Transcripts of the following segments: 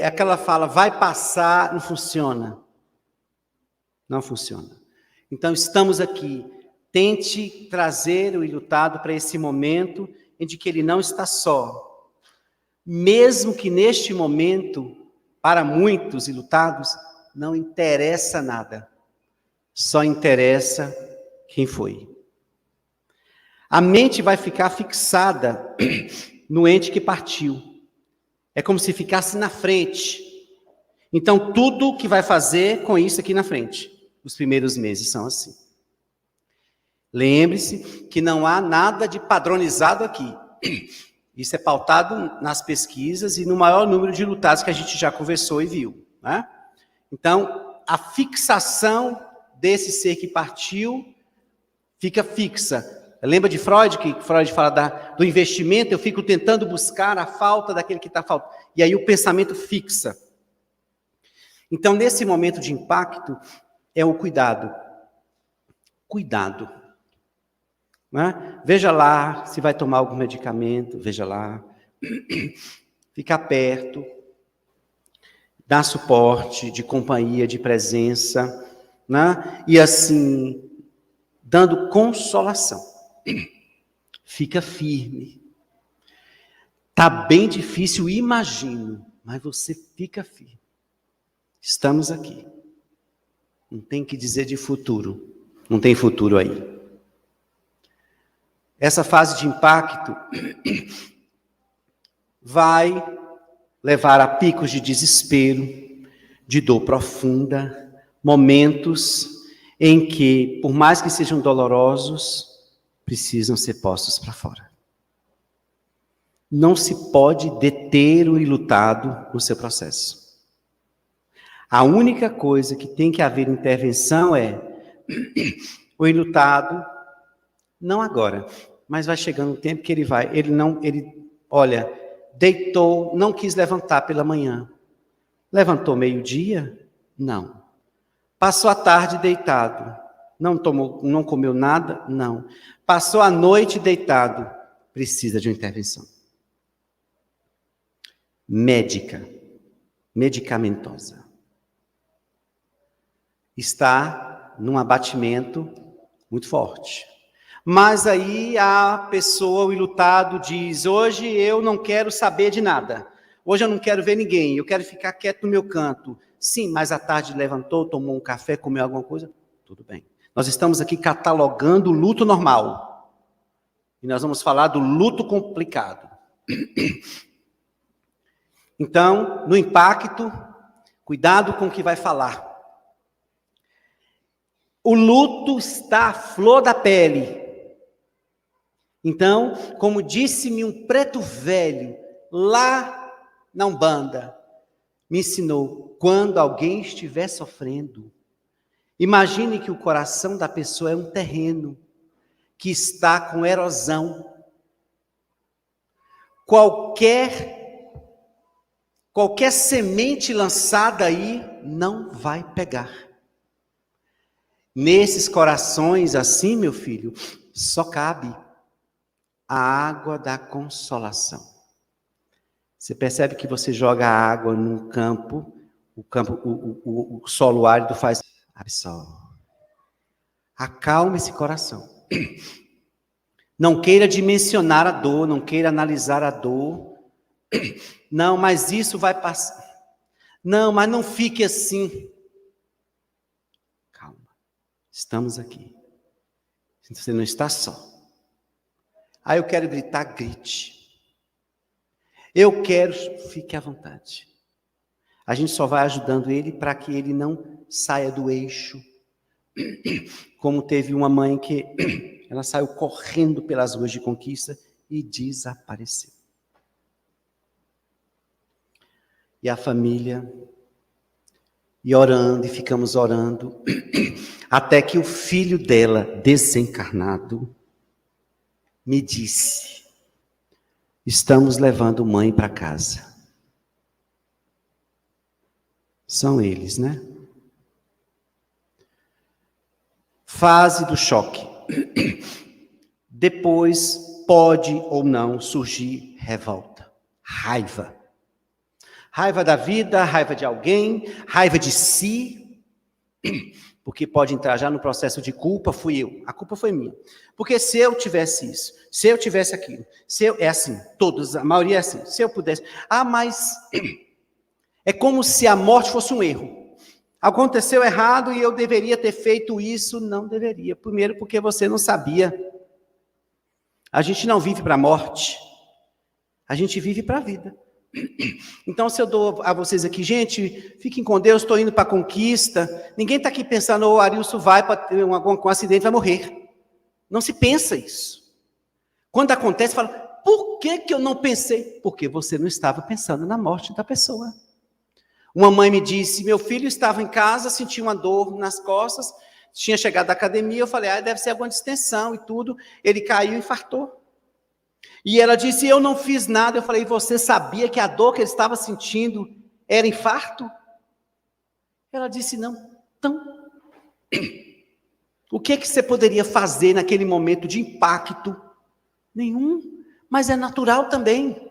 aquela fala, vai passar, não funciona. Não funciona. Então, estamos aqui. Tente trazer o ilutado para esse momento em que ele não está só. Mesmo que neste momento, para muitos ilutados, não interessa nada. Só interessa quem foi. A mente vai ficar fixada no ente que partiu. É como se ficasse na frente. Então, tudo que vai fazer com isso aqui na frente. Os primeiros meses são assim. Lembre-se que não há nada de padronizado aqui. Isso é pautado nas pesquisas e no maior número de ilutados que a gente já conversou e viu, né? Então, a fixação desse ser que partiu fica fixa. Lembra de Freud, que Freud fala do investimento? Eu fico tentando buscar a falta daquele que está faltando. E aí o pensamento fixa. Então, nesse momento de impacto, é o cuidado. Cuidado. Né? Veja lá se vai tomar algum medicamento, veja lá. Ficar perto. Dar suporte, de companhia, de presença. Né? E assim, dando consolação. Fica firme. Está bem difícil, imagino, mas você fica firme. Estamos aqui. Não tem que dizer de futuro. Não tem futuro aí. Essa fase de impacto vai levar a picos de desespero, de dor profunda, momentos em que, por mais que sejam dolorosos, precisam ser postos para fora. Não se pode deter o ilutado no seu processo. A única coisa que tem que haver intervenção é o ilutado, não agora, mas vai chegando um tempo que olha, deitou, não quis levantar pela manhã. Levantou meio-dia? Não. Passou a tarde deitado. Não comeu nada? Não. Passou a noite deitado. Precisa de uma intervenção. Médica. Medicamentosa. Está num abatimento muito forte. Mas aí a pessoa, o ilutado, diz, hoje eu não quero saber de nada. Hoje eu não quero ver ninguém, eu quero ficar quieto no meu canto. Sim, mas à tarde levantou, tomou um café, comeu alguma coisa? Tudo bem. Nós estamos aqui catalogando o luto normal. E nós vamos falar do luto complicado. Então, no impacto, cuidado com o que vai falar. O luto está à flor da pele. Então, como disse-me um preto velho, lá na Umbanda, me ensinou, quando alguém estiver sofrendo, imagine que o coração da pessoa é um terreno que está com erosão. Qualquer semente lançada aí não vai pegar. Nesses corações assim, meu filho, só cabe a água da consolação. Você percebe que você joga a água num campo, o solo árido faz absorve. Acalme esse coração. Não queira dimensionar a dor, não queira analisar a dor. Não, mas isso vai passar. Não, mas não fique assim. Calma. Estamos aqui. Você não está só. Ah, eu quero gritar, grite. Eu quero, fique à vontade. A gente só vai ajudando ele para que ele não saia do eixo. Como teve uma mãe que ela saiu correndo pelas ruas de Conquista e desapareceu. E a família, e orando, e ficamos orando, até que o filho dela, desencarnado, me disse, estamos levando mãe para casa. São eles, né? Fase do choque. Depois pode ou não surgir revolta, raiva. Raiva da vida, raiva de alguém, raiva de si, porque pode entrar já no processo de culpa, fui eu, a culpa foi minha. Porque se eu tivesse isso, se eu tivesse aquilo, é assim, todos, a maioria é assim, se eu pudesse, mas é como se a morte fosse um erro. Aconteceu errado e eu deveria ter feito isso, não deveria. Primeiro porque você não sabia. A gente não vive para a morte, a gente vive para a vida. Então, se eu dou a vocês aqui, gente, fiquem com Deus, estou indo para a conquista. Ninguém está aqui pensando, o Arilson vai para ter um acidente, vai morrer. Não se pensa isso. Quando acontece, fala, por que eu não pensei? Porque você não estava pensando na morte da pessoa. Uma mãe me disse, meu filho estava em casa, sentia uma dor nas costas, tinha chegado da academia, eu falei, deve ser alguma distensão e tudo. Ele caiu e infartou. E ela disse, eu não fiz nada. Eu falei, você sabia que a dor que ele estava sentindo era infarto? Ela disse, não. Então, o que você poderia fazer naquele momento de impacto? Nenhum. Mas é natural também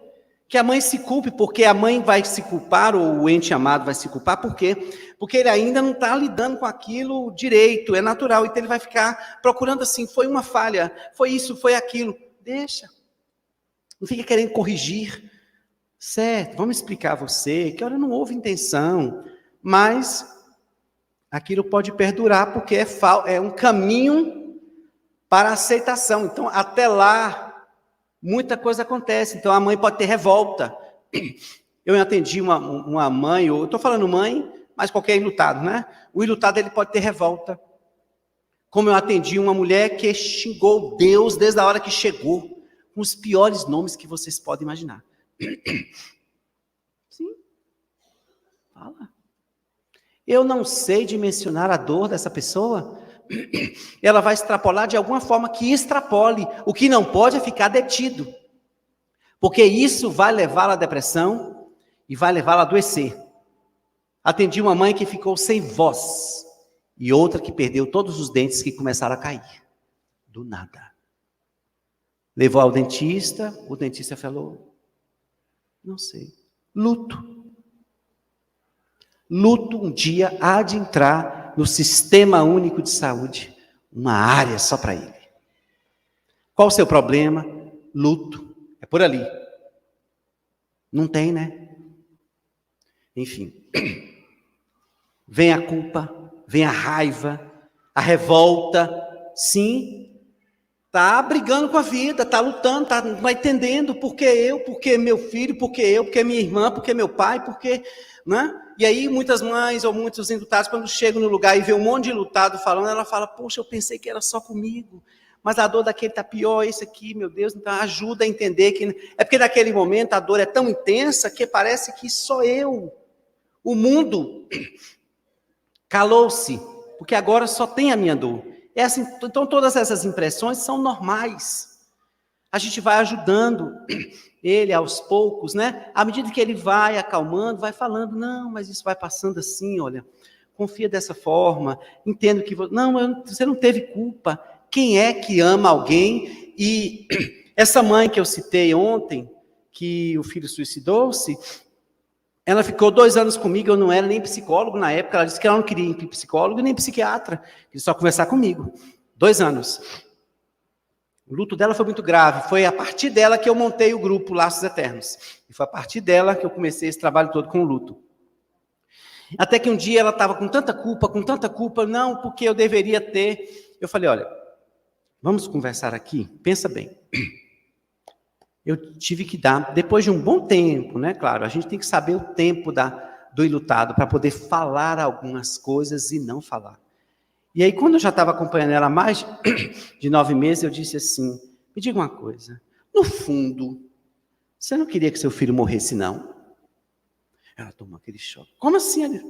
que a mãe se culpe, porque a mãe vai se culpar, ou o ente amado vai se culpar, por quê? Porque ele ainda não está lidando com aquilo direito, é natural, então ele vai ficar procurando assim, foi uma falha, foi isso, foi aquilo. Deixa. Não fica querendo corrigir. Certo, vamos explicar a você que olha, não houve intenção, mas aquilo pode perdurar porque é um caminho para a aceitação. Então, até lá, muita coisa acontece. Então, a mãe pode ter revolta. Eu atendi uma mãe, eu estou falando mãe, mas qualquer enlutado, né? O enlutado, ele pode ter revolta. Como eu atendi uma mulher que xingou Deus desde a hora que chegou, com os piores nomes que vocês podem imaginar. Sim. Fala. Eu não sei dimensionar a dor dessa pessoa. Ela vai extrapolar de alguma forma que extrapole. O que não pode é ficar detido. Porque isso vai levá-la à depressão e vai levá-la a adoecer. Atendi uma mãe que ficou sem voz e outra que perdeu todos os dentes que começaram a cair. Do nada. Levou ao dentista, o dentista falou, não sei, luto. Luto um dia há de entrar no Sistema Único de Saúde, uma área só para ele. Qual o seu problema? Luto. É por ali. Não tem, né? Enfim. Vem a culpa, vem a raiva, a revolta. Sim, está brigando com a vida, está lutando, vai entendendo por que eu, por que meu filho, por que eu, por que minha irmã, por que meu pai, por que... Né? E aí muitas mães ou muitos enlutados, quando chegam no lugar e vê um monte de enlutado falando, ela fala, poxa, eu pensei que era só comigo, mas a dor daquele está pior, esse aqui, meu Deus, então ajuda a entender que... É porque naquele momento a dor é tão intensa que parece que só eu, o mundo calou-se, porque agora só tem a minha dor. É assim, então todas essas impressões são normais. A gente vai ajudando ele aos poucos, né? À medida que ele vai acalmando, vai falando, não, mas isso vai passando assim, olha, confia dessa forma, entendo que... Não, você não teve culpa. Quem é que ama alguém? E essa mãe que eu citei ontem, que o filho suicidou-se, ela ficou 2 anos comigo, eu não era nem psicólogo na época, ela disse que ela não queria ir para psicólogo nem psiquiatra, queria só conversar comigo. 2 anos. O luto dela foi muito grave, foi a partir dela que eu montei o grupo Laços Eternos. E foi a partir dela que eu comecei esse trabalho todo com o luto. Até que um dia ela estava com tanta culpa, não, porque eu deveria ter... Eu falei, olha, vamos conversar aqui? Pensa bem. Eu tive que dar, depois de um bom tempo, né? Claro, a gente tem que saber o tempo do enlutado para poder falar algumas coisas e não falar. E aí, quando eu já estava acompanhando ela há mais de 9 meses, eu disse assim, me diga uma coisa, no fundo, você não queria que seu filho morresse, não? Ela tomou aquele choque. Como assim, Ana?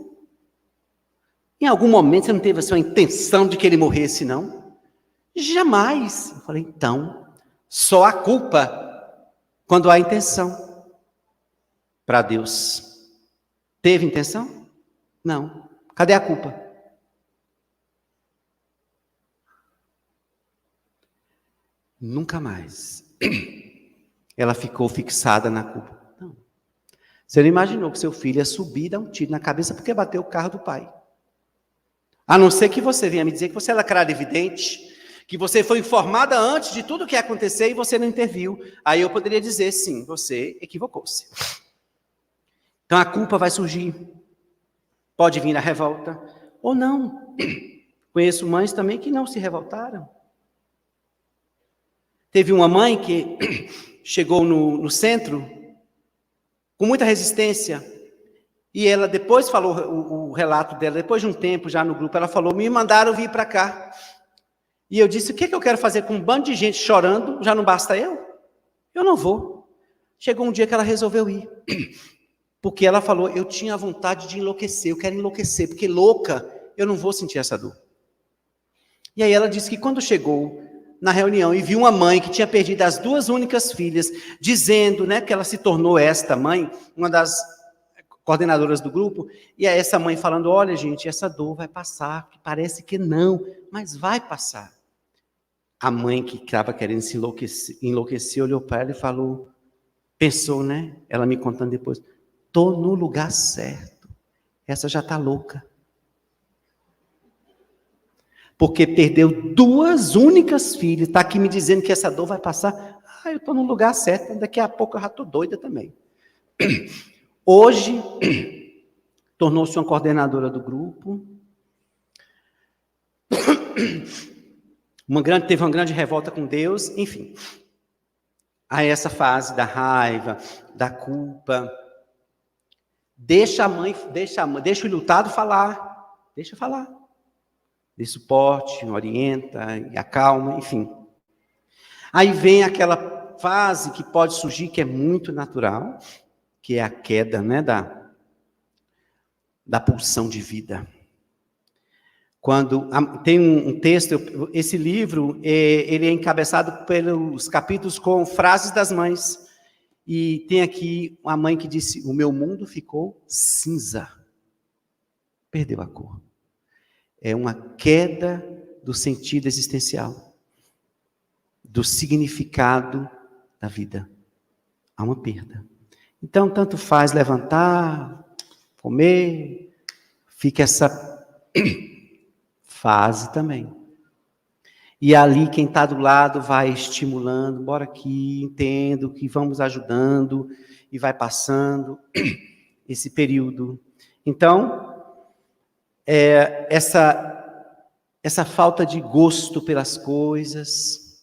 Em algum momento você não teve a sua intenção de que ele morresse, não? Jamais. Eu falei, então, só a culpa quando há intenção. Para Deus. Teve intenção? Não. Cadê a culpa? Nunca mais. Ela ficou fixada na culpa. Não. Você não imaginou que seu filho ia subir e dar um tiro na cabeça porque bateu o carro do pai. A não ser que você venha me dizer que você era clarividente, que você foi informada antes de tudo o que ia acontecer e você não interviu. Aí eu poderia dizer, sim, você equivocou-se. Então a culpa vai surgir. Pode vir a revolta ou não. Conheço mães também que não se revoltaram. Teve uma mãe que chegou no centro com muita resistência. E ela depois falou o relato dela, depois de um tempo já no grupo, ela falou, me mandaram vir para cá. E eu disse, o que eu quero fazer com um bando de gente chorando? Já não basta eu? Eu não vou. Chegou um dia que ela resolveu ir. Porque ela falou, eu tinha vontade de enlouquecer, eu quero enlouquecer, porque louca, eu não vou sentir essa dor. E aí ela disse que quando chegou na reunião e viu uma mãe que tinha perdido as 2 únicas filhas, dizendo, né, que ela se tornou esta mãe, uma das coordenadoras do grupo, e é essa mãe falando, olha gente, essa dor vai passar, que parece que não, mas vai passar. A mãe que estava querendo se enlouquecer, olhou para ela e falou, pensou, né, ela me contando depois, estou no lugar certo, essa já está louca. Porque perdeu 2 únicas filhas, está aqui me dizendo que essa dor vai passar, eu estou no lugar certo, daqui a pouco eu já estou doida também. Hoje, tornou-se uma coordenadora do grupo. Teve uma grande revolta com Deus, enfim. Aí essa fase da raiva, da culpa. Deixa o ilutado falar. Deixa falar. Dê suporte, orienta, acalma, enfim. Aí vem aquela fase que pode surgir, que é muito natural, que é a queda, né, da pulsão de vida. Quando tem um texto, esse livro, ele é encabeçado pelos capítulos com frases das mães. E tem aqui uma mãe que disse, o meu mundo ficou cinza. Perdeu a cor. É uma queda do sentido existencial, do significado da vida. Há uma perda. Então, tanto faz levantar, comer, fica essa fase também. E ali quem está do lado vai estimulando, bora aqui, entendo que vamos ajudando, e vai passando esse período. Então, essa falta de gosto pelas coisas,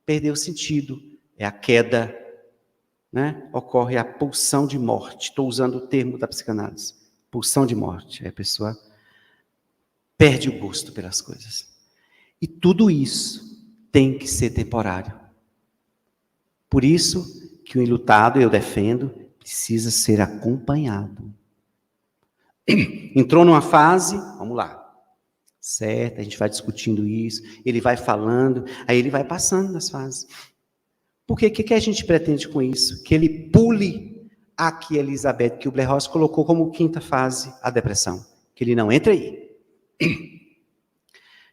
perdeu sentido, é a queda, né? Ocorre a pulsão de morte, estou usando o termo da psicanálise, pulsão de morte, a pessoa perde o gosto pelas coisas. E tudo isso tem que ser temporário. Por isso que o enlutado, eu defendo, precisa ser acompanhado. Entrou numa fase, vamos lá, certo, a gente vai discutindo isso, ele vai falando, aí ele vai passando nas fases. Porque o que a gente pretende com isso? Que ele pule aqui, Elizabeth, que o Blair Ross colocou como 5ª fase, a depressão. Que ele não entre aí.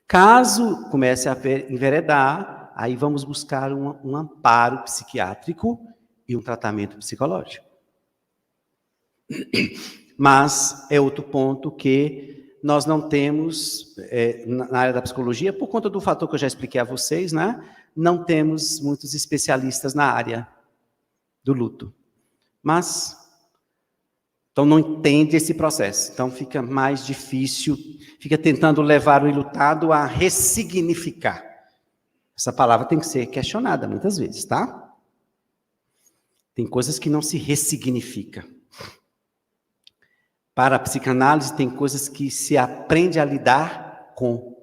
Caso comece a enveredar, aí vamos buscar um amparo psiquiátrico e um tratamento psicológico. Mas é outro ponto que nós não temos, na área da psicologia, por conta do fator que eu já expliquei a vocês, né? Não temos muitos especialistas na área do luto. Mas, então não entende esse processo. Então fica mais difícil, fica tentando levar o enlutado a ressignificar. Essa palavra tem que ser questionada muitas vezes, tá? Tem coisas que não se ressignifica. Para a psicanálise, tem coisas que se aprende a lidar com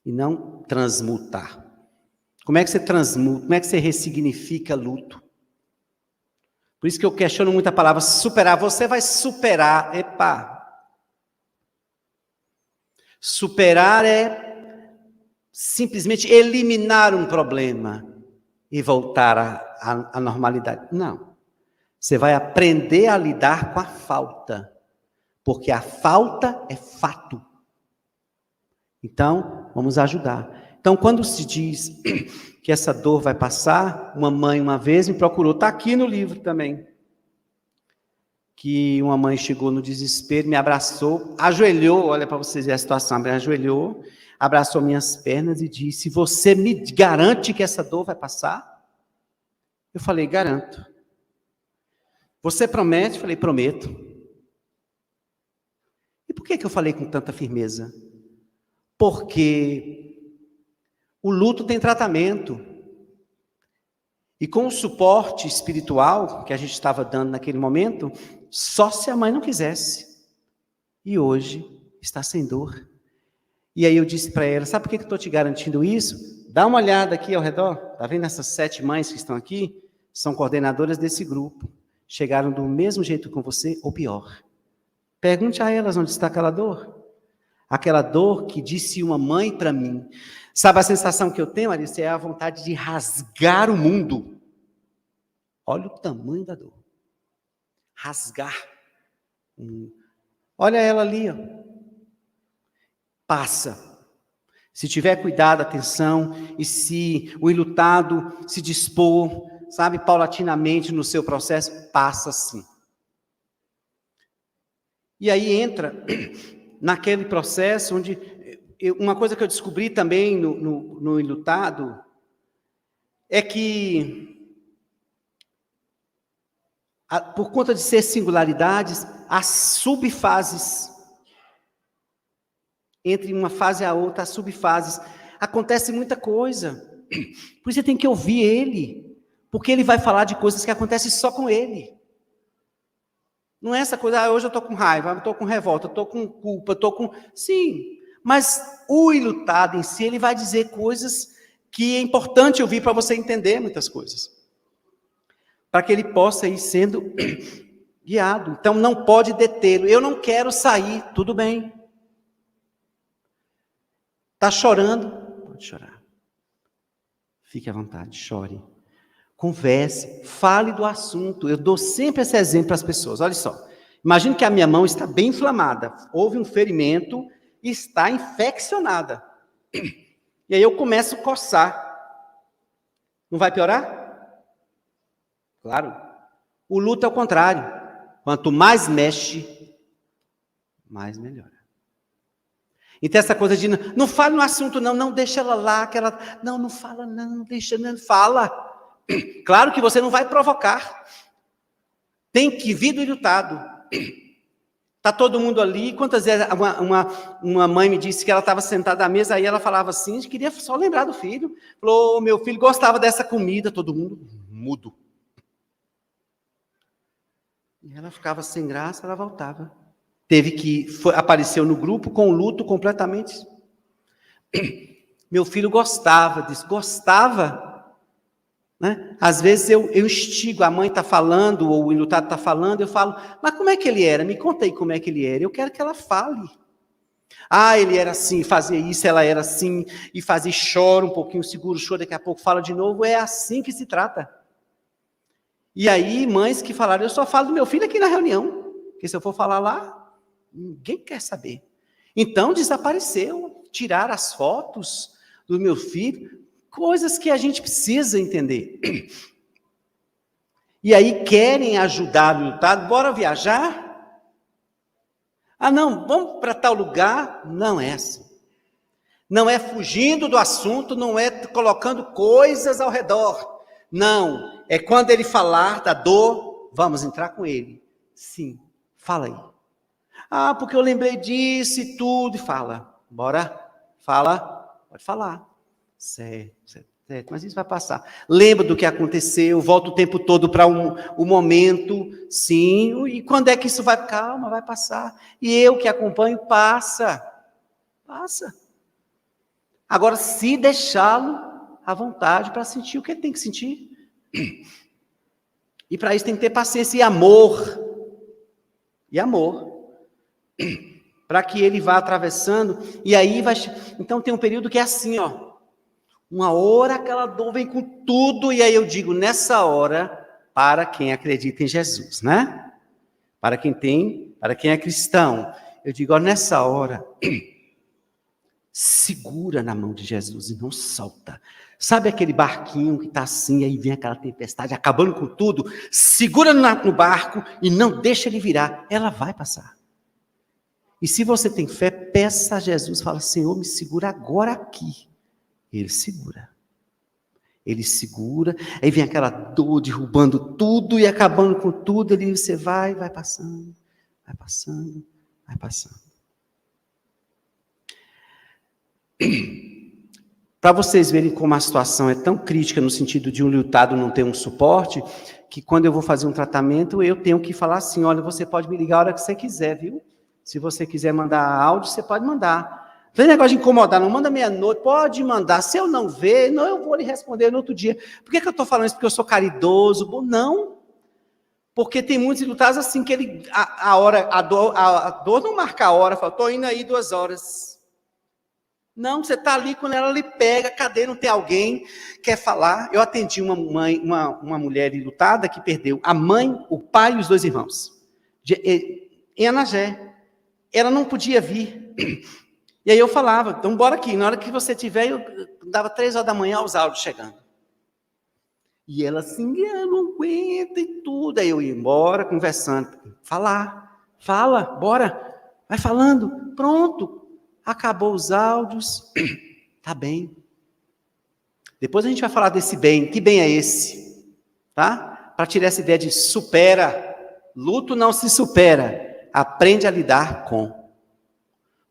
e não transmutar. Como é que você transmuta? Como é que você ressignifica luto? Por isso que eu questiono muito a palavra superar. Você vai superar. Epa! Superar é simplesmente eliminar um problema e voltar à normalidade. Não. Você vai aprender a lidar com a falta, porque a falta é fato. Então, vamos ajudar. Então, quando se diz que essa dor vai passar, uma mãe uma vez me procurou, está aqui no livro também. que uma mãe chegou no desespero, me abraçou, ajoelhou, olha para vocês verem a situação, ajoelhou, abraçou minhas pernas e disse: você me garante que essa dor vai passar? Eu falei: garanto. Você promete? Eu falei: prometo. E por que eu falei com tanta firmeza? Porque o luto tem tratamento. E com o suporte espiritual que a gente estava dando naquele momento, só se a mãe não quisesse. E hoje está sem dor. E aí eu disse para ela: sabe por que eu estou te garantindo isso? Dá uma olhada aqui ao redor. Está vendo essas 7 mães que estão aqui? São coordenadoras desse grupo. Chegaram do mesmo jeito com você, ou pior. Pergunte a elas onde está aquela dor. Aquela dor que disse uma mãe para mim. Sabe a sensação que eu tenho, Alice? É a vontade de rasgar o mundo. Olha o tamanho da dor. Rasgar. Olha ela ali, ó. Passa. Se tiver cuidado, atenção, e se o enlutado se dispor, sabe, paulatinamente no seu processo, passa sim. E aí entra naquele processo onde, uma coisa que eu descobri também no enlutado, é que, por conta de ser singularidades, as subfases, entre uma fase e a outra, as subfases, acontece muita coisa. Por isso você tem que ouvir ele, porque ele vai falar de coisas que acontecem só com ele. Não é essa coisa: hoje eu estou com raiva, eu estou com revolta, eu estou com culpa, eu estou com... Sim, mas o enlutado em si, ele vai dizer coisas que é importante ouvir para você entender muitas coisas. Para que ele possa ir sendo guiado. Então não pode detê-lo. Eu não quero sair, tudo bem. Está chorando? Pode chorar. Fique à vontade, chore. Converse, fale do assunto. Eu dou sempre esse exemplo para as pessoas. Olha só, imagine que a minha mão está bem inflamada, houve um ferimento, está infeccionada. E aí eu começo a coçar. Não vai piorar? Claro. O luto é o contrário. Quanto mais mexe, mais melhora. Então essa coisa de não fale no assunto não deixa ela lá, que ela... Não fala não, deixa, não fala. Claro que você não vai provocar. Tem que vir do enlutado. Está todo mundo ali. Quantas vezes uma mãe me disse que ela estava sentada à mesa, aí ela falava assim, queria só lembrar do filho. Falou: meu filho gostava dessa comida. Todo mundo mudo. E ela ficava sem graça, ela voltava. Apareceu no grupo com o luto completamente. Meu filho gostava disso. Gostava. Né? Às vezes eu instigo, a mãe está falando, ou o enlutado está falando, eu falo: mas como é que ele era? Me conta aí como é que ele era. Eu quero que ela fale. Ele era assim, fazia isso, ela era assim, e fazia, chora um pouquinho, segura o choro, daqui a pouco fala de novo. É assim que se trata. E aí, mães que falaram: eu só falo do meu filho aqui na reunião, porque se eu for falar lá, ninguém quer saber. Então, desapareceu, tiraram as fotos do meu filho, coisas que a gente precisa entender. E aí querem ajudar o enlutado: bora viajar? Não, vamos para tal lugar? Não é assim. Não é fugindo do assunto, não é colocando coisas ao redor. Não, é quando ele falar da dor, vamos entrar com ele. Sim, fala aí. Porque eu lembrei disso e tudo. E fala, bora, fala, pode falar. Certo, mas isso vai passar. Lembra do que aconteceu, volta o tempo todo para o momento, sim, e quando é que isso vai? Calma, vai passar. E eu que acompanho, passa. Agora, se deixá-lo à vontade para sentir o que ele tem que sentir. E para isso tem que ter paciência e amor. Para que ele vá atravessando, e aí vai... Então tem um período que é assim, ó. Uma hora aquela dor vem com tudo, e aí eu digo, nessa hora, para quem acredita em Jesus, né? Para quem é cristão, eu digo, nessa hora, Segura na mão de Jesus e não solta. Sabe aquele barquinho que está assim, aí vem aquela tempestade, acabando com tudo? Segura no barco e não deixa ele virar. Ela vai passar. E se você tem fé, peça a Jesus, fala, Senhor, me segura agora aqui. Ele segura. Ele segura, aí vem aquela dor derrubando tudo e acabando com tudo, ali você vai passando, vai passando, vai passando. Para vocês verem como a situação é tão crítica no sentido de um lutado não ter um suporte, que quando eu vou fazer um tratamento, eu tenho que falar assim, olha, você pode me ligar a hora que você quiser, viu? Se você quiser mandar áudio, você pode mandar. Não tem negócio de incomodar, não manda meia-noite, pode mandar. Se eu não ver, não, eu vou lhe responder no outro dia. Por que eu estou falando isso? Porque eu sou caridoso? Não. Porque tem muitos lutados assim, que ele, a dor não marca a hora, fala, estou indo aí 2 horas. Não, você está ali, quando ela lhe pega, cadê? Não tem alguém, quer falar? Eu atendi uma mulher lutada que perdeu a mãe, o pai e os 2 irmãos. Em Anagé. Ela não podia vir. E aí eu falava, então bora aqui, na hora que você tiver, eu dava 3 horas da manhã os áudios chegando. E ela assim, eu não aguento e tudo. Aí eu ia embora, conversando, fala, bora, vai falando, pronto. Acabou os áudios, tá bem. Depois a gente vai falar desse bem, que bem é esse? Tá? Para tirar essa ideia de supera, luto não se supera, aprende a lidar com.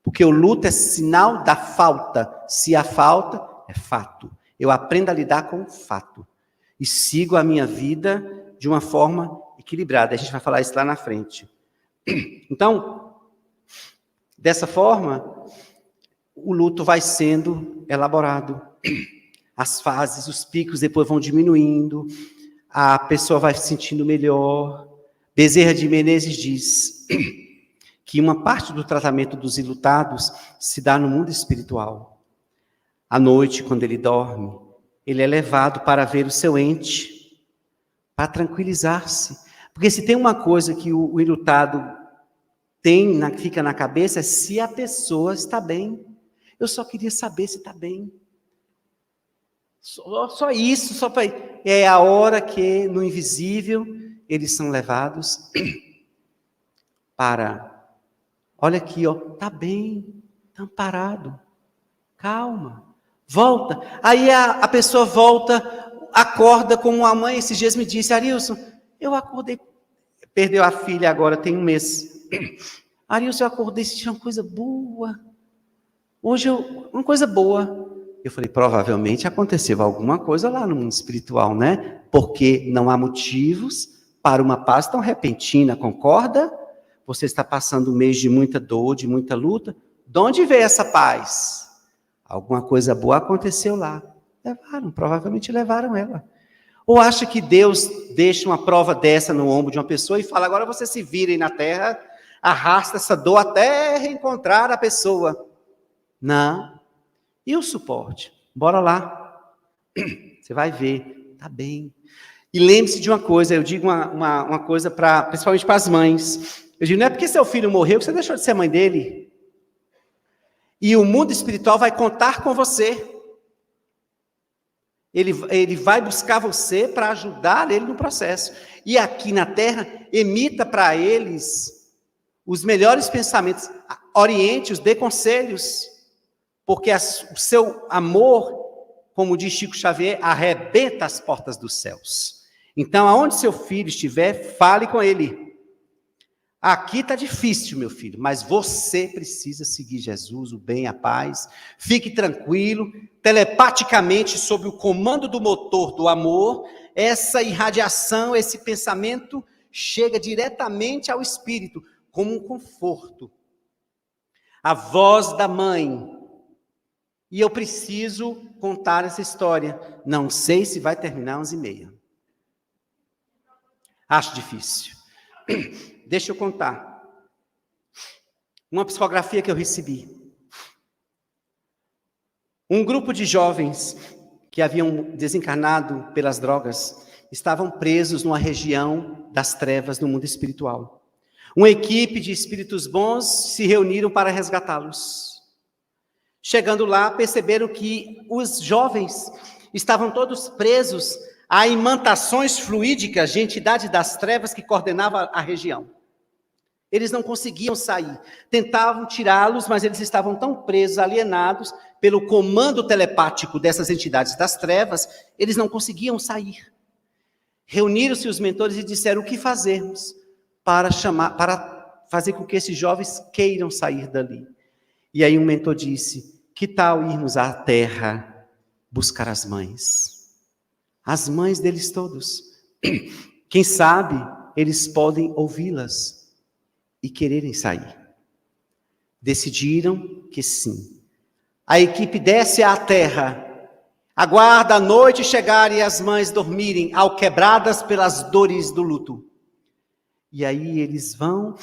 Porque o luto é sinal da falta. Se há falta, é fato. Eu aprendo a lidar com o fato. E sigo a minha vida de uma forma equilibrada. A gente vai falar isso lá na frente. Então, dessa forma, o luto vai sendo elaborado. As fases, os picos depois vão diminuindo. A pessoa vai se sentindo melhor. Bezerra de Menezes diz que uma parte do tratamento dos enlutados se dá no mundo espiritual. À noite, quando ele dorme, ele é levado para ver o seu ente, para tranquilizar-se. Porque se tem uma coisa que o enlutado fica na cabeça, é se a pessoa está bem. Eu só queria saber se está bem. Só isso, só para... É a hora que, no invisível, eles são levados para... Olha aqui, ó, tá bem, tá amparado, calma, volta. Aí a pessoa volta, acorda como a mãe esses dias me disse, Arilson, eu acordei, perdeu a filha agora, tem 1 mês. Arilson, eu acordei, senti uma coisa boa. Hoje uma coisa boa. Eu falei, provavelmente aconteceu alguma coisa lá no mundo espiritual, né? Porque não há motivos para uma paz tão repentina, concorda? Você está passando um mês de muita dor, de muita luta. De onde veio essa paz? Alguma coisa boa aconteceu lá. Provavelmente levaram ela. Ou acha que Deus deixa uma prova dessa no ombro de uma pessoa e fala, agora você se vira aí na terra, arrasta essa dor até reencontrar a pessoa. Não. E o suporte? Bora lá. Você vai ver. Tá bem. E lembre-se de uma coisa, eu digo uma coisa principalmente para as mães. Eu digo, não é porque seu filho morreu que você deixou de ser mãe dele. E o mundo espiritual vai contar com você. Ele vai buscar você para ajudar ele no processo. E aqui na terra, emita para eles os melhores pensamentos. Oriente-os, dê conselhos. Porque o seu amor, como diz Chico Xavier, arrebenta as portas dos céus. Então, aonde seu filho estiver, fale com ele. Aqui está difícil, meu filho, mas você precisa seguir Jesus, o bem, a paz. Fique tranquilo, telepaticamente, sob o comando do motor do amor, essa irradiação, esse pensamento chega diretamente ao espírito, como um conforto. A voz da mãe. E eu preciso contar essa história. Não sei se vai terminar 11h30. Acho difícil. Deixa eu contar. Uma psicografia que eu recebi. Um grupo de jovens que haviam desencarnado pelas drogas estavam presos numa região das trevas no mundo espiritual. Uma equipe de espíritos bons se reuniram para resgatá-los. Chegando lá, perceberam que os jovens estavam todos presos a imantações fluídicas de entidade das trevas que coordenava a região. Eles não conseguiam sair. Tentavam tirá-los, mas eles estavam tão presos, alienados pelo comando telepático dessas entidades das trevas, eles não conseguiam sair. Reuniram-se os mentores e disseram: o que fazermos para fazer com que esses jovens queiram sair dali? E aí um mentor disse: que tal irmos à terra buscar as mães deles todos? Quem sabe eles podem ouvi-las e quererem sair. Decidiram que sim. A equipe desce à terra, aguarda a noite chegar e as mães dormirem, alquebradas pelas dores do luto. E aí eles vão,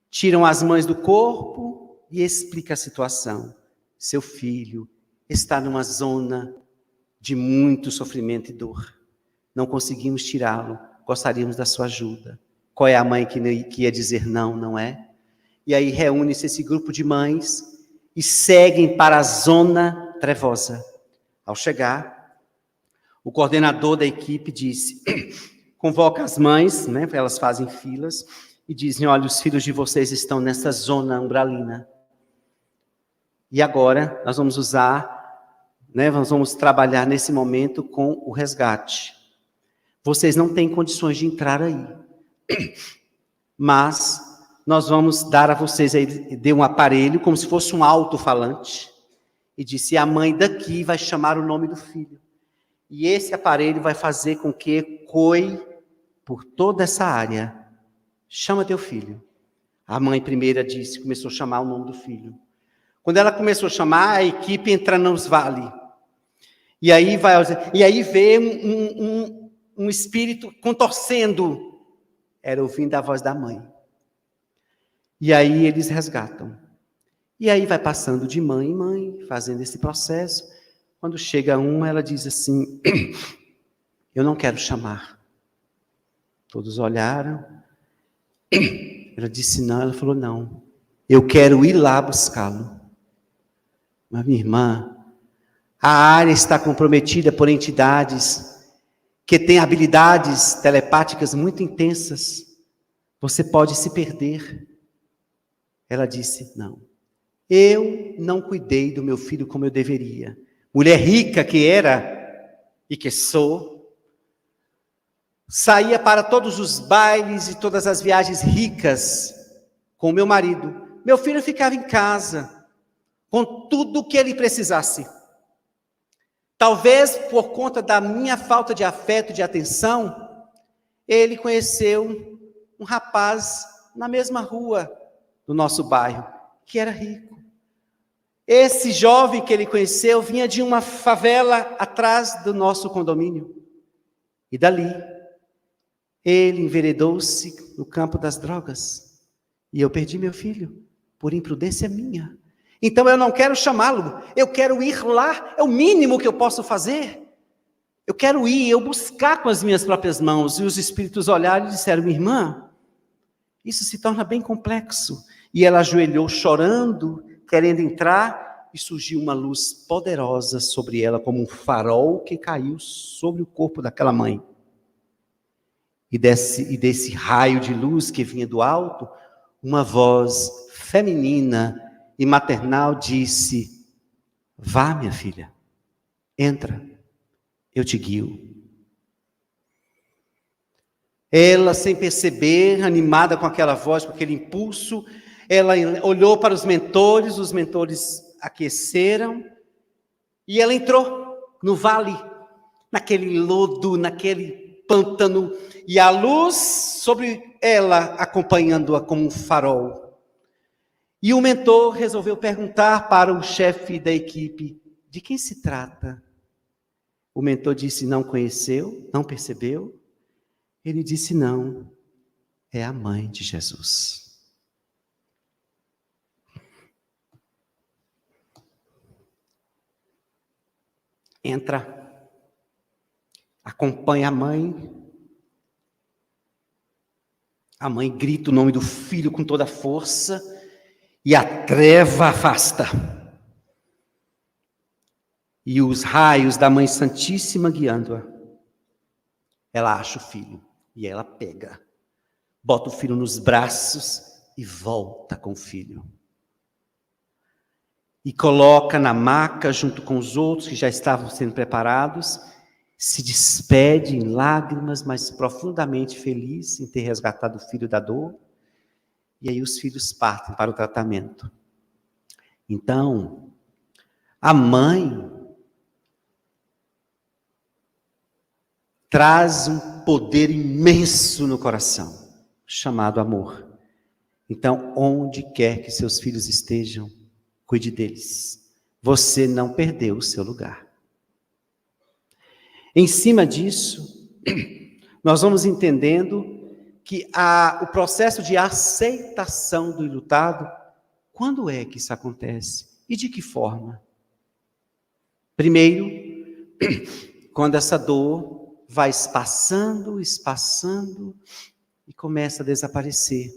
tiram as mães do corpo e explicam a situação. Seu filho está numa zona de muito sofrimento e dor. Não conseguimos tirá-lo, gostaríamos da sua ajuda. Qual é a mãe que ia dizer não, não é? E aí reúne-se esse grupo de mães e seguem para a zona trevosa. Ao chegar, o coordenador da equipe disse, convoca as mães, né, elas fazem filas, e dizem: olha, os filhos de vocês estão nessa zona umbralina. E agora nós vamos nós vamos trabalhar nesse momento com o resgate. Vocês não têm condições de entrar aí. Mas nós vamos dar a vocês aí, deu um aparelho, como se fosse um alto-falante, e disse: a mãe daqui vai chamar o nome do filho. E esse aparelho vai fazer com que ecoe por toda essa área. Chama teu filho. A mãe primeira começou a chamar o nome do filho. Quando ela começou a chamar, a equipe entra nos vales. E aí vê um espírito contorcendo. Era ouvindo a voz da mãe. E aí eles resgatam. E aí vai passando de mãe em mãe, fazendo esse processo. Quando chega uma, ela diz assim: eu não quero chamar. Todos olharam. Ela disse não, ela falou: não, eu quero ir lá buscá-lo. Mas minha irmã, a área está comprometida por entidades que têm habilidades telepáticas muito intensas. Você pode se perder. Ela disse: não, eu não cuidei do meu filho como eu deveria. Mulher rica que era e que sou, saía para todos os bailes e todas as viagens ricas com o meu marido. Meu filho ficava em casa, com tudo o que ele precisasse. Talvez por conta da minha falta de afeto, de atenção, ele conheceu um rapaz na mesma rua do nosso bairro, que era rico. Esse jovem que ele conheceu vinha de uma favela atrás do nosso condomínio. E dali, ele enveredou-se no campo das drogas. E eu perdi meu filho, por imprudência minha. Então eu não quero chamá-lo, eu quero ir lá, é o mínimo que eu posso fazer. Eu quero ir, eu buscar com as minhas próprias mãos. E os espíritos olharam e disseram: minha irmã, isso se torna bem complexo. E ela ajoelhou chorando, querendo entrar, e surgiu uma luz poderosa sobre ela, como um farol que caiu sobre o corpo daquela mãe. E desse raio de luz que vinha do alto, uma voz feminina e maternal disse: vá, minha filha, entra, eu te guio. Ela, sem perceber, animada com aquela voz, com aquele impulso, ela olhou para os mentores aqueceram, e ela entrou no vale, naquele lodo, naquele pântano, e a luz sobre ela, acompanhando-a como um farol. E o mentor resolveu perguntar para o chefe da equipe: de quem se trata? O mentor disse: não conheceu, não percebeu? Ele disse: não, é a mãe de Jesus. Entra, acompanha a mãe grita o nome do filho com toda a força, e a treva afasta. E os raios da Mãe Santíssima guiando-a. Ela acha o filho e ela pega, bota o filho nos braços e volta com o filho. E coloca na maca junto com os outros que já estavam sendo preparados, se despede em lágrimas, mas profundamente feliz em ter resgatado o filho da dor. E aí os filhos partem para o tratamento. Então, a mãe traz um poder imenso no coração, chamado amor. Então, onde quer que seus filhos estejam, cuide deles. Você não perdeu o seu lugar. Em cima disso, nós vamos entendendo que o processo de aceitação do enlutado, quando é que isso acontece? E de que forma? Primeiro, quando essa dor vai espaçando e começa a desaparecer.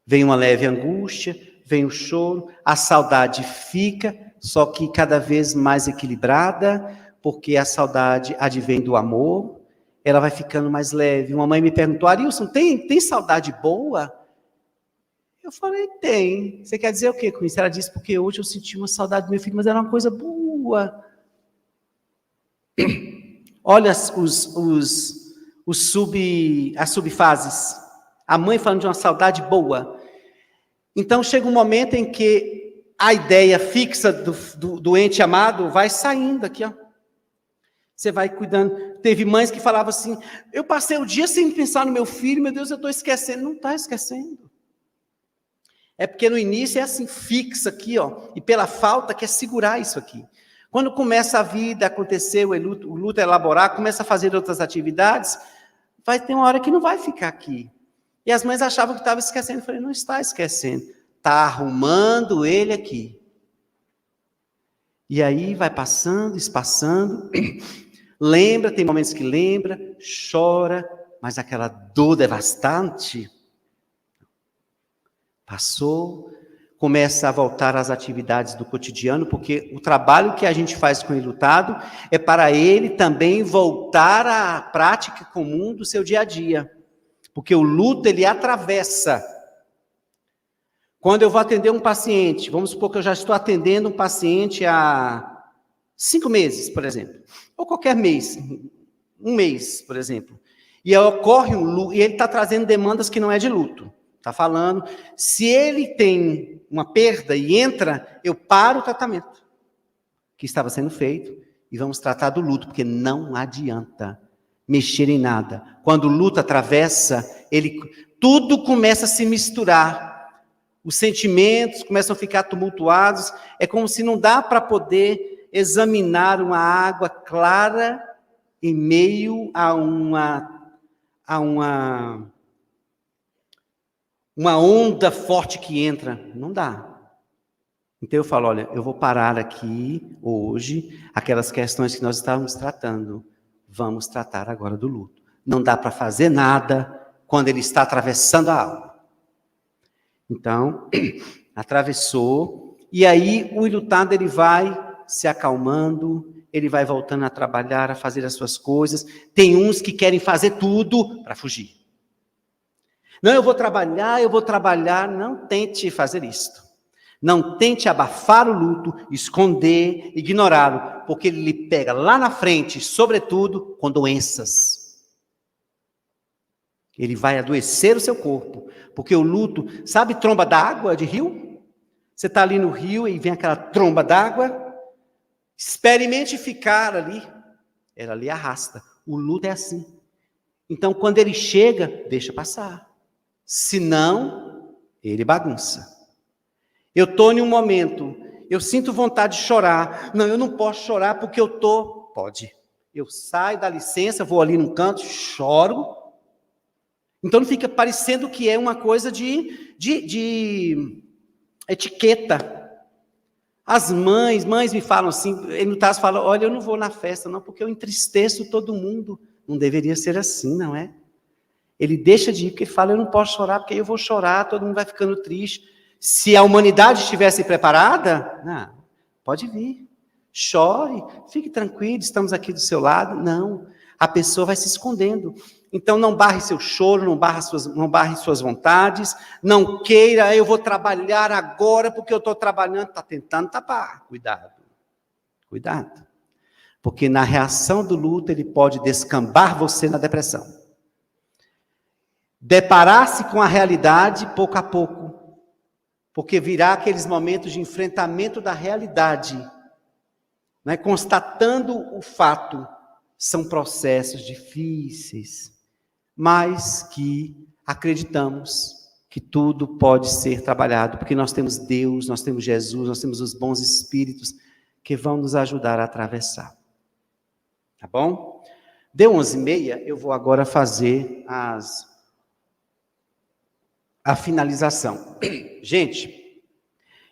Vem uma leve angústia, vem o choro, a saudade fica, só que cada vez mais equilibrada, porque a saudade advém do amor, ela vai ficando mais leve. Uma mãe me perguntou: Arilson, tem saudade boa? Eu falei: tem. Você quer dizer o quê com isso? Ela disse: porque hoje eu senti uma saudade do meu filho, mas era uma coisa boa. Olha as subfases. A mãe falando de uma saudade boa. Então chega um momento em que a ideia fixa do ente amado vai saindo aqui, ó. Você vai cuidando. Teve mães que falavam assim: eu passei o dia sem pensar no meu filho, meu Deus, eu estou esquecendo. Não está esquecendo. É porque no início é assim, fixa aqui, ó, e pela falta quer segurar isso aqui. Quando começa a vida, acontecer, o luto elaborar, começa a fazer outras atividades, vai ter uma hora que não vai ficar aqui. E as mães achavam que estava esquecendo. Eu falei: não está esquecendo, está arrumando ele aqui. E aí vai passando, espaçando, lembra, tem momentos que lembra, chora, mas aquela dor devastante passou, começa a voltar às atividades do cotidiano, porque o trabalho que a gente faz com o enlutado é para ele também voltar à prática comum do seu dia a dia. Porque o luto, ele atravessa. Quando eu vou atender um paciente, vamos supor que eu já estou atendendo um paciente há 5 meses, por exemplo, ou qualquer mês, um mês, por exemplo, e ocorre um luto, e ele está trazendo demandas que não é de luto. Está falando, se ele tem uma perda e entra, eu paro o tratamento que estava sendo feito e vamos tratar do luto, porque não adianta mexer em nada. Quando o luto atravessa, tudo começa a se misturar. Os sentimentos começam a ficar tumultuados. É como se não dá para poder examinar uma água clara em meio a uma onda forte que entra. Não dá. Então eu falo: olha, eu vou parar aqui hoje aquelas questões que nós estávamos tratando. Vamos tratar agora do luto. Não dá para fazer nada quando ele está atravessando a alma. Então, atravessou, e aí o enlutado, ele vai se acalmando, ele vai voltando a trabalhar, a fazer as suas coisas. Tem uns que querem fazer tudo para fugir. Não, eu vou trabalhar. Não tente fazer isto. Não tente abafar o luto, esconder, ignorá-lo, porque ele lhe pega lá na frente, sobretudo com doenças. Ele vai adoecer o seu corpo, porque o luto, sabe tromba d'água de rio? Você está ali no rio e vem aquela tromba d'água, experimente ficar ali, ela lhe arrasta. O luto é assim. Então, quando ele chega, deixa passar. Senão, ele bagunça. Eu estou em um momento, eu sinto vontade de chorar. Não, eu não posso chorar porque eu estou... Pode. Eu saio da licença, vou ali num canto, choro. Então não fica parecendo que é uma coisa de etiqueta. As mães me falam assim, ele no caso fala: olha, eu não vou na festa não, porque eu entristeço todo mundo. Não deveria ser assim, não é? Ele deixa de ir, porque ele fala: eu não posso chorar, porque eu vou chorar, todo mundo vai ficando triste. Se a humanidade estivesse preparada, não, pode vir. chore, fique tranquilo, estamos aqui do seu lado. Não, a pessoa vai se escondendo. Então não barre seu choro, não barre suas vontades, não queira, eu vou trabalhar agora porque eu estou trabalhando, está tentando tapar. Cuidado, cuidado. Porque na reação do luto ele pode descambar você na depressão. Deparar-se com a realidade pouco a pouco, porque virá aqueles momentos de enfrentamento da realidade, né? Constatando o fato, são processos difíceis, mas que acreditamos que tudo pode ser trabalhado, porque nós temos Deus, nós temos Jesus, nós temos os bons espíritos que vão nos ajudar a atravessar. Tá bom? Deu 11h30, eu vou agora fazer a finalização. Gente,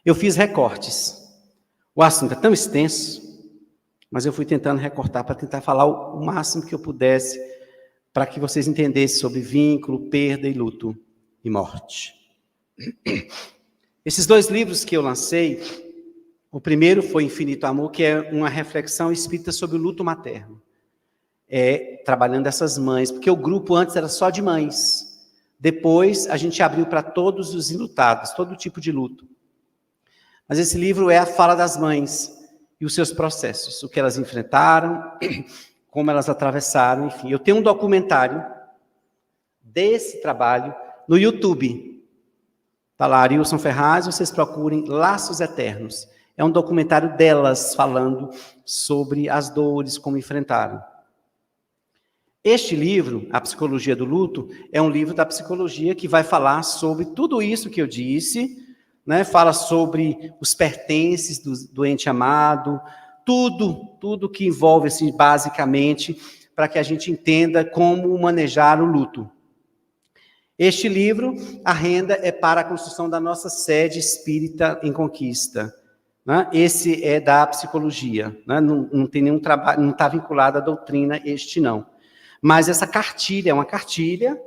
eu fiz recortes. O assunto é tão extenso, mas eu fui tentando recortar para tentar falar o máximo que eu pudesse para que vocês entendessem sobre vínculo, perda e luto e morte. Esses 2 livros que eu lancei, o primeiro foi Infinito Amor, que é uma reflexão espírita sobre o luto materno. Trabalhando essas mães, porque o grupo antes era só de mães. Depois a gente abriu para todos os enlutados, todo tipo de luto. Mas esse livro é a fala das mães e os seus processos, o que elas enfrentaram, como elas atravessaram, enfim. Eu tenho um documentário desse trabalho no YouTube. Está lá, Arilson Ferraz, vocês procurem Laços Eternos. É um documentário delas falando sobre as dores, como enfrentaram. Este livro, A Psicologia do Luto, é um livro da psicologia que vai falar sobre tudo isso que eu disse, né? Fala sobre os pertences do doente amado, tudo que envolve, assim, basicamente, para que a gente entenda como manejar o luto. Este livro, a renda é para a construção da nossa sede espírita em Conquista. Né? Esse é da psicologia, né? Não tem nenhum trabalho, não está vinculado à doutrina, este não. Mas essa cartilha é uma cartilha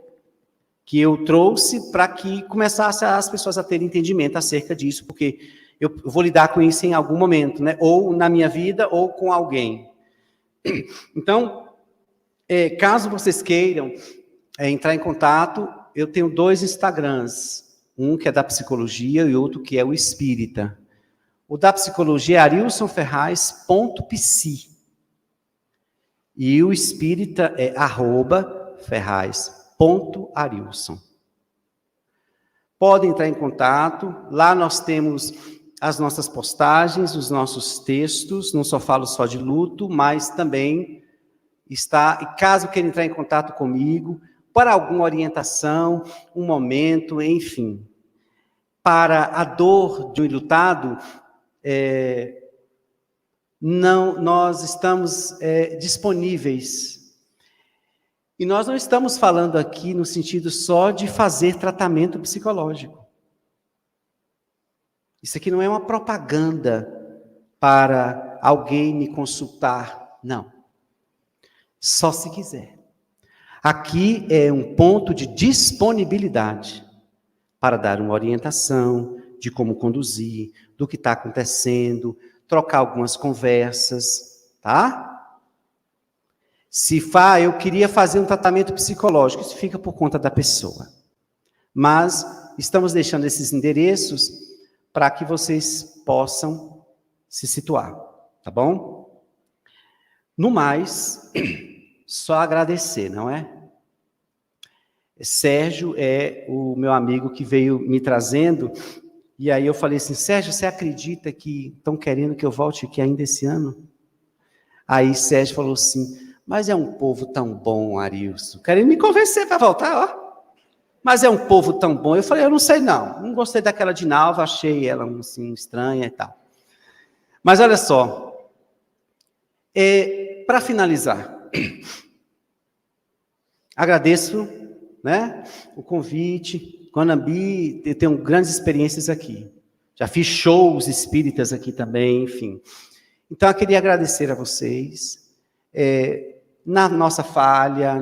que eu trouxe para que começasse as pessoas a terem entendimento acerca disso, porque eu vou lidar com isso em algum momento, né? Ou na minha vida, ou com alguém. Então, caso vocês queiram entrar em contato, eu tenho 2 Instagrams, um que é da psicologia e outro que é o espírita. O da psicologia é arilsonferraz.psi. E o espírita é @ferraz.arilson. Podem entrar em contato, lá nós temos as nossas postagens, os nossos textos, não só falo só de luto, mas também está, e caso queira entrar em contato comigo, para alguma orientação, um momento, enfim. Para a dor de um enlutado, nós estamos disponíveis. E nós não estamos falando aqui no sentido só de fazer tratamento psicológico. Isso aqui não é uma propaganda para alguém me consultar, não. Só se quiser. Aqui é um ponto de disponibilidade para dar uma orientação de como conduzir, do que está acontecendo, trocar algumas conversas, tá? Eu queria fazer um tratamento psicológico, isso fica por conta da pessoa. Mas estamos deixando esses endereços para que vocês possam se situar, tá bom? No mais, só agradecer, não é? Sérgio é o meu amigo que veio me trazendo, e aí eu falei assim, Sérgio, você acredita que estão querendo que eu volte aqui ainda esse ano? Aí Sérgio falou assim, mas é um povo tão bom, Arilson, querendo me convencer para voltar, ó. Mas é um povo tão bom. Eu falei, eu não sei não gostei daquela de Nalva, achei ela assim, estranha e tal. Mas olha só, para finalizar, agradeço, né, o convite. Guanambi, eu tenho grandes experiências aqui. Já fiz shows espíritas aqui também, enfim. Então, eu queria agradecer a vocês. Na nossa falha,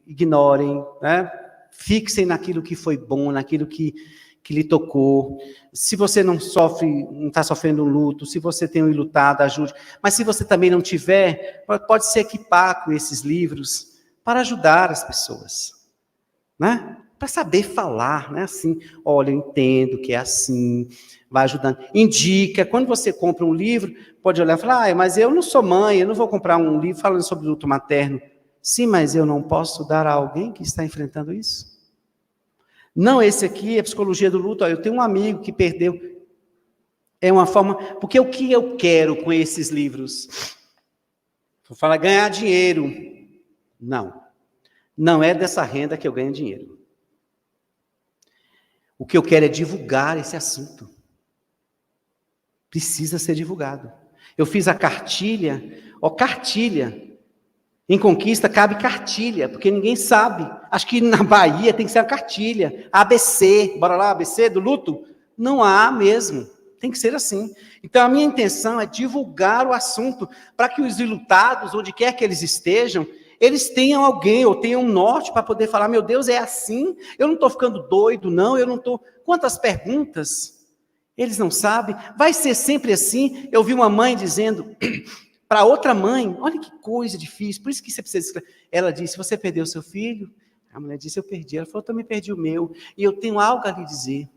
ignorem, né? Fixem naquilo que foi bom, naquilo que que lhe tocou. Se você não está sofrendo um luto, se você tem um enlutado, ajude. Mas se você também não tiver, pode se equipar com esses livros para ajudar as pessoas, né? Para saber falar, né? Assim, olha, eu entendo que é assim, vai ajudando. Indica, quando você compra um livro, pode olhar e falar, mas eu não sou mãe, eu não vou comprar um livro falando sobre luto materno. Sim, mas eu não posso dar a alguém que está enfrentando isso? Não, esse aqui é psicologia do luto. Eu tenho um amigo que perdeu. É uma forma... Porque o que eu quero com esses livros? Vou falar ganhar dinheiro. Não. Não é dessa renda que eu ganho dinheiro. O que eu quero é divulgar esse assunto. Precisa ser divulgado. Eu fiz a cartilha. Cartilha. Em Conquista cabe cartilha, porque ninguém sabe. Acho que na Bahia tem que ser a cartilha. ABC, bora lá, ABC do luto? Não há mesmo. Tem que ser assim. Então a minha intenção é divulgar o assunto para que os enlutados, onde quer que eles estejam, eles tenham alguém ou tenham um norte para poder falar, meu Deus, é assim? Eu não estou ficando doido, não, eu não estou... Quantas perguntas? Eles não sabem. Vai ser sempre assim? Eu vi uma mãe dizendo... Para outra mãe, olha que coisa difícil, por isso que você precisa escrever. Ela disse, você perdeu seu filho? A mulher disse, eu perdi. Ela falou, eu também perdi o meu, e eu tenho algo a lhe dizer.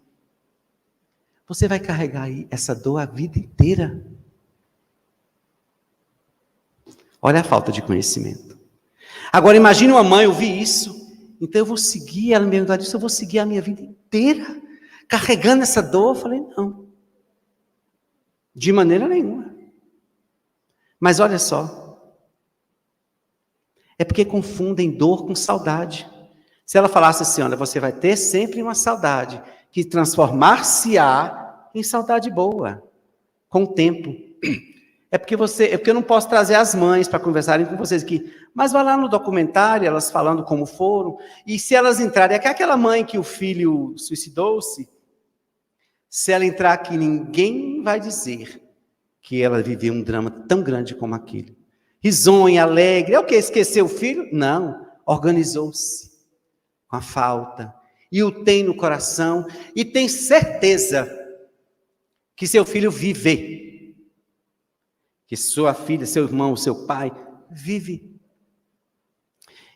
Você vai carregar aí essa dor a vida inteira. Olha a falta de conhecimento. Agora imagine uma mãe ouvir isso, então eu vou seguir, ela me perguntou disso, eu vou seguir a minha vida inteira, carregando essa dor. Eu falei, não, de maneira nenhuma. Mas olha só, é porque confundem dor com saudade. Se ela falasse assim, olha, você vai ter sempre uma saudade, que transformar-se-á em saudade boa, com o tempo. É porque eu não posso trazer as mães para conversarem com vocês aqui, mas vai lá no documentário, elas falando como foram, e se elas entrarem, é aquela mãe que o filho suicidou-se, se ela entrar aqui, ninguém vai dizer que ela viveu um drama tão grande como aquele. Risonha, alegre, é o que? Esqueceu o filho? Não, organizou-se com a falta, e o tem no coração, e tem certeza que seu filho vive, que sua filha, seu irmão, seu pai, vive.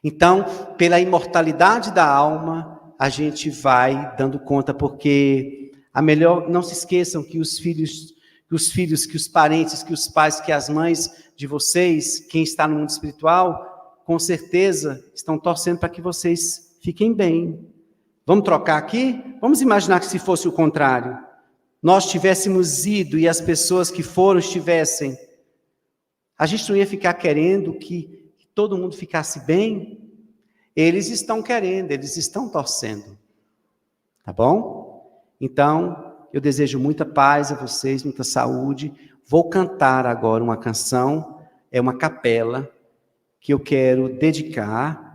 Então, pela imortalidade da alma, a gente vai dando conta, porque a melhor, não se esqueçam que os filhos, que os parentes, que os pais, que as mães de vocês, quem está no mundo espiritual, com certeza estão torcendo para que vocês fiquem bem. Vamos trocar aqui? Vamos imaginar que se fosse o contrário. Nós tivéssemos ido e as pessoas que foram estivessem. A gente não ia ficar querendo que todo mundo ficasse bem? Eles estão querendo, eles estão torcendo. Tá bom? Então, eu desejo muita paz a vocês, muita saúde. Vou cantar agora uma canção, é uma capela, que eu quero dedicar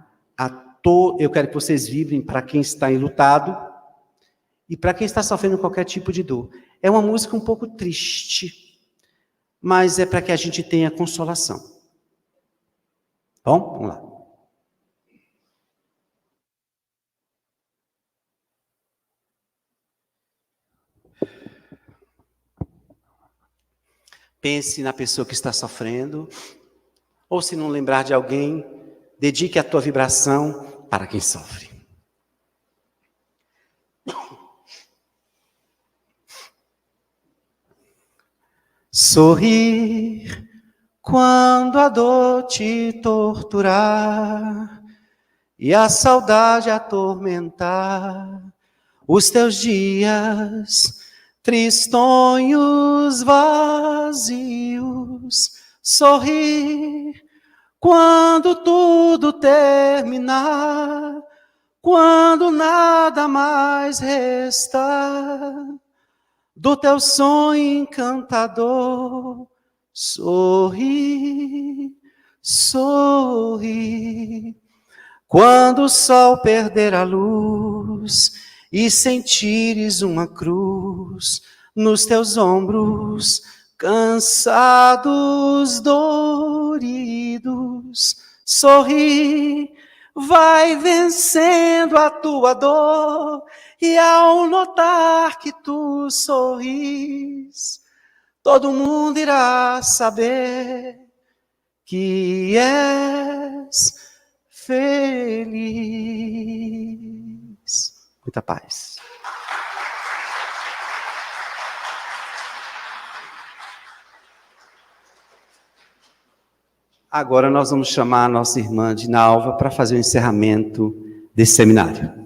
eu quero que vocês vibrem para quem está enlutado e para quem está sofrendo qualquer tipo de dor. É uma música um pouco triste, mas é para que a gente tenha consolação. Bom, vamos lá. Pense na pessoa que está sofrendo, ou se não lembrar de alguém, dedique a tua vibração para quem sofre. Sorrir quando a dor te torturar e a saudade atormentar os teus dias tristonhos, vazios. Sorrir quando tudo terminar, quando nada mais restar do teu sonho encantador. Sorri, sorri, quando o sol perder a luz e sentires uma cruz nos teus ombros, cansados, doridos. Sorri, vai vencendo a tua dor E ao notar que tu sorris, todo mundo irá saber que és feliz. Muita paz. Agora nós vamos chamar a nossa irmã Dinalva para fazer o encerramento desse seminário.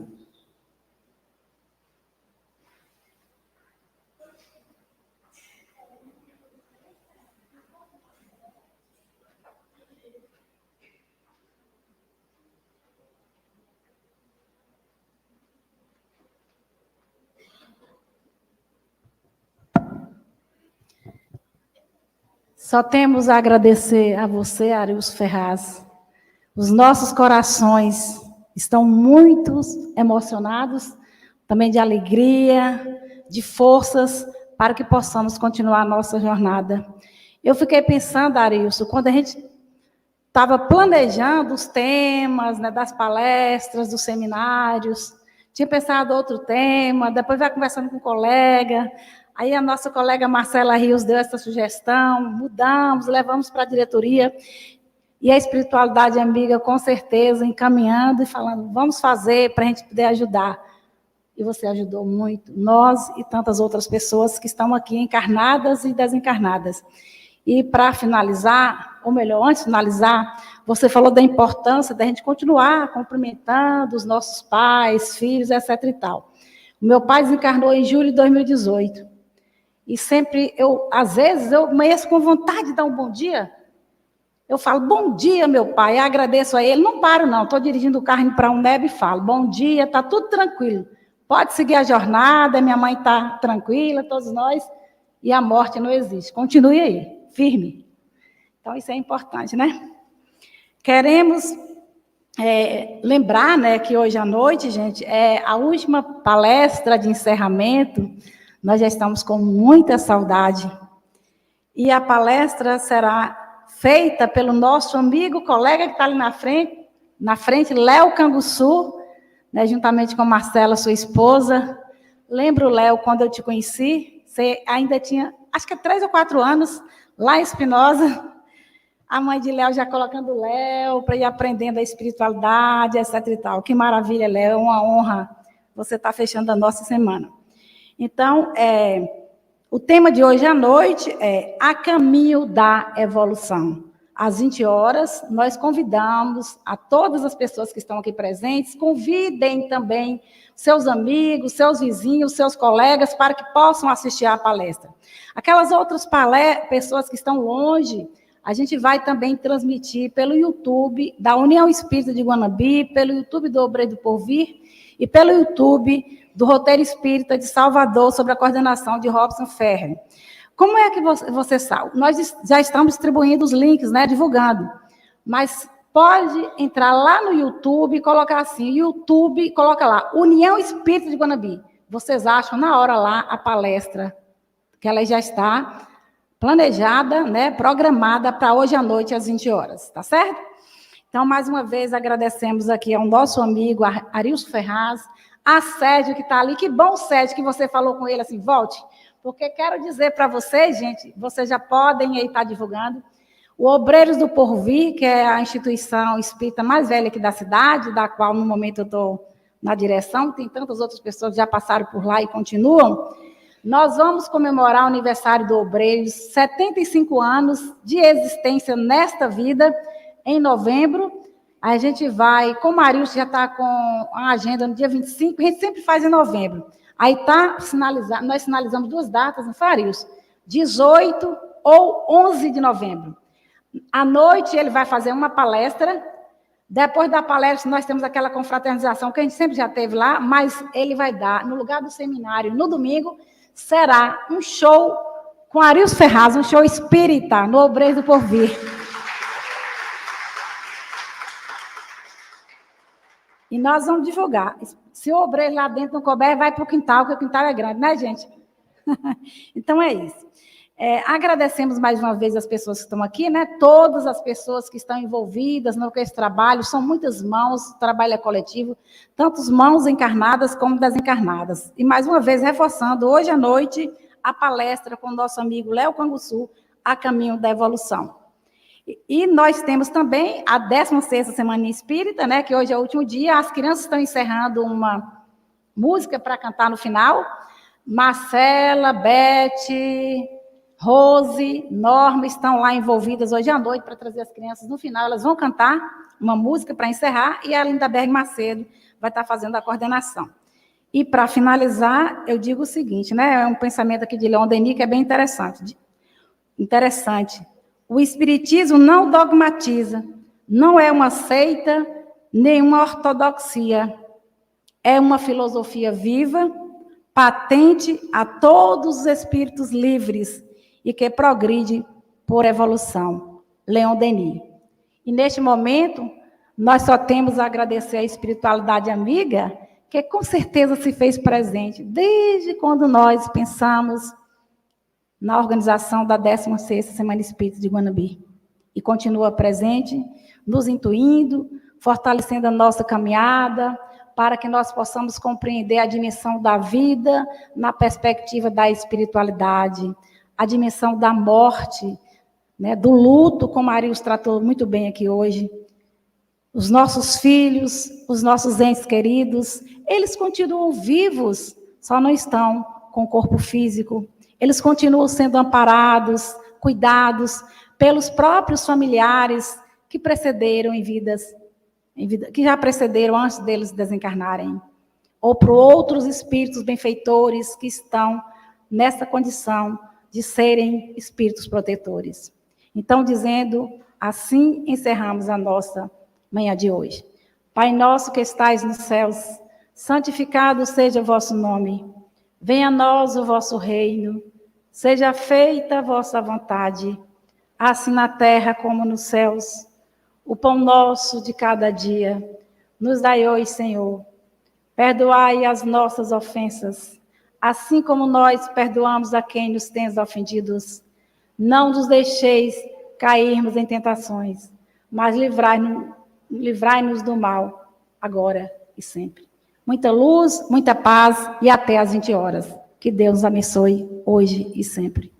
Só temos a agradecer a você, Arilson Ferraz. Os nossos corações estão muito emocionados, também de alegria, de forças, para que possamos continuar a nossa jornada. Eu fiquei pensando, Arilson, quando a gente estava planejando os temas, né, das palestras, dos seminários, tinha pensado outro tema, depois vai conversando com um colega, aí a nossa colega Marcela Rios deu essa sugestão, mudamos, levamos para a diretoria, e a espiritualidade amiga, com certeza, encaminhando e falando, vamos fazer para a gente poder ajudar. E você ajudou muito, nós e tantas outras pessoas que estão aqui, encarnadas e desencarnadas. E para finalizar, ou melhor, antes de finalizar, você falou da importância da gente continuar cumprimentando os nossos pais, filhos, etc. e tal. O meu pai desencarnou em julho de 2018. E sempre, às vezes, eu amanheço com vontade de dar um bom dia. Eu falo, bom dia, meu pai, eu agradeço a ele. Não paro, não, estou dirigindo o carro para um NEB e falo, bom dia, está tudo tranquilo. Pode seguir a jornada, minha mãe está tranquila, todos nós, e a morte não existe. Continue aí, firme. Então, isso é importante, né? Queremos lembrar, né, que hoje à noite, gente, é a última palestra de encerramento. Nós já estamos com muita saudade. E a palestra será feita pelo nosso amigo, colega que está ali na frente, Léo Canguçu, né, juntamente com a Marcela, sua esposa. Lembro, Léo, quando eu te conheci, você ainda tinha, acho que 3 ou 4 anos, lá em Espinosa. A mãe de Léo já colocando o Léo para ir aprendendo a espiritualidade, etc. e tal. Que maravilha, Léo, é uma honra você estar fechando a nossa semana. Então, o tema de hoje à noite é A Caminho da Evolução. Às 20 horas, nós convidamos a todas as pessoas que estão aqui presentes, convidem também seus amigos, seus vizinhos, seus colegas, para que possam assistir à palestra. Aquelas outras pessoas que estão longe, a gente vai também transmitir pelo YouTube da União Espírita de Guanabi, pelo YouTube do Obreiro do Porvir e pelo YouTube do Roteiro Espírita de Salvador, sob a coordenação de Robson Ferrer. Como é que você sabe? Nós já estamos distribuindo os links, né, divulgando. Mas pode entrar lá no YouTube e colocar assim, YouTube, coloca lá, União Espírita de Guanabi. Vocês acham na hora lá a palestra, que ela já está planejada, né, programada para hoje à noite às 20 horas, tá certo? Então, mais uma vez, agradecemos aqui ao nosso amigo Arilson Ferraz, a Sérgio que está ali. Que bom, Sérgio, que você falou com ele assim, volte. Porque quero dizer para vocês, gente, vocês já podem aí estar divulgando, o Obreiros do Porvir, que é a instituição espírita mais velha aqui da cidade, da qual no momento eu estou na direção, tem tantas outras pessoas que já passaram por lá e continuam. Nós vamos comemorar o aniversário do Obreiros, 75 anos de existência nesta vida, em novembro. A gente vai, como o Marilson já está com a agenda no dia 25, a gente sempre faz em novembro. Aí está sinalizado, nós sinalizamos 2 datas, não foi, Arilson? 18 ou 11 de novembro. À noite ele vai fazer uma palestra. Depois da palestra nós temos aquela confraternização que a gente sempre já teve lá, mas ele vai dar, no lugar do seminário, no domingo, será um show com Arilson Ferraz, um show espírita, no Obreiros do Porvir. E nós vamos divulgar. Se o obreiro lá dentro não couber, vai para o quintal, porque o quintal é grande, né, gente? Então, é isso. Agradecemos mais uma vez as pessoas que estão aqui, né? Todas as pessoas que estão envolvidas no esse trabalho, são muitas mãos, o trabalho é coletivo, tanto mãos encarnadas como desencarnadas. E mais uma vez, reforçando, hoje à noite, a palestra com o nosso amigo Léo Canguçu, A Caminho da Evolução. E nós temos também a 16ª Semana Espírita, né? Que hoje é o último dia, as crianças estão encerrando uma música para cantar no final. Marcela, Beth, Rose, Norma estão lá envolvidas hoje à noite para trazer as crianças no final. Elas vão cantar uma música para encerrar e a Lindaberg Macedo vai estar fazendo a coordenação. E para finalizar, eu digo o seguinte, né? É um pensamento aqui de Leon Denis que é bem interessante. O Espiritismo não dogmatiza, não é uma seita, nem uma ortodoxia. É uma filosofia viva, patente a todos os espíritos livres e que progride por evolução. Leon Denis. E neste momento, nós só temos a agradecer à espiritualidade amiga, que com certeza se fez presente desde quando nós pensamos na organização da 16ª Semana Espírita de Guanambi. E continua presente, nos intuindo, fortalecendo a nossa caminhada, para que nós possamos compreender a dimensão da vida na perspectiva da espiritualidade, a dimensão da morte, né, do luto, como a Arius tratou muito bem aqui hoje. Os nossos filhos, os nossos entes queridos, eles continuam vivos, só não estão com o corpo físico. Eles continuam sendo amparados, cuidados pelos próprios familiares que precederam que já precederam antes deles desencarnarem, ou por outros espíritos benfeitores que estão nessa condição de serem espíritos protetores. Então, dizendo, assim encerramos a nossa manhã de hoje. Pai nosso que estais nos céus, santificado seja o vosso nome. Venha a nós o vosso reino. Seja feita a vossa vontade, assim na terra como nos céus. O pão nosso de cada dia, nos dai hoje, Senhor. Perdoai as nossas ofensas, assim como nós perdoamos a quem nos tem ofendidos. Não nos deixeis cairmos em tentações, mas livrai-nos do mal, agora e sempre. Muita luz, muita paz e até às 20 horas. Que Deus nos abençoe hoje e sempre.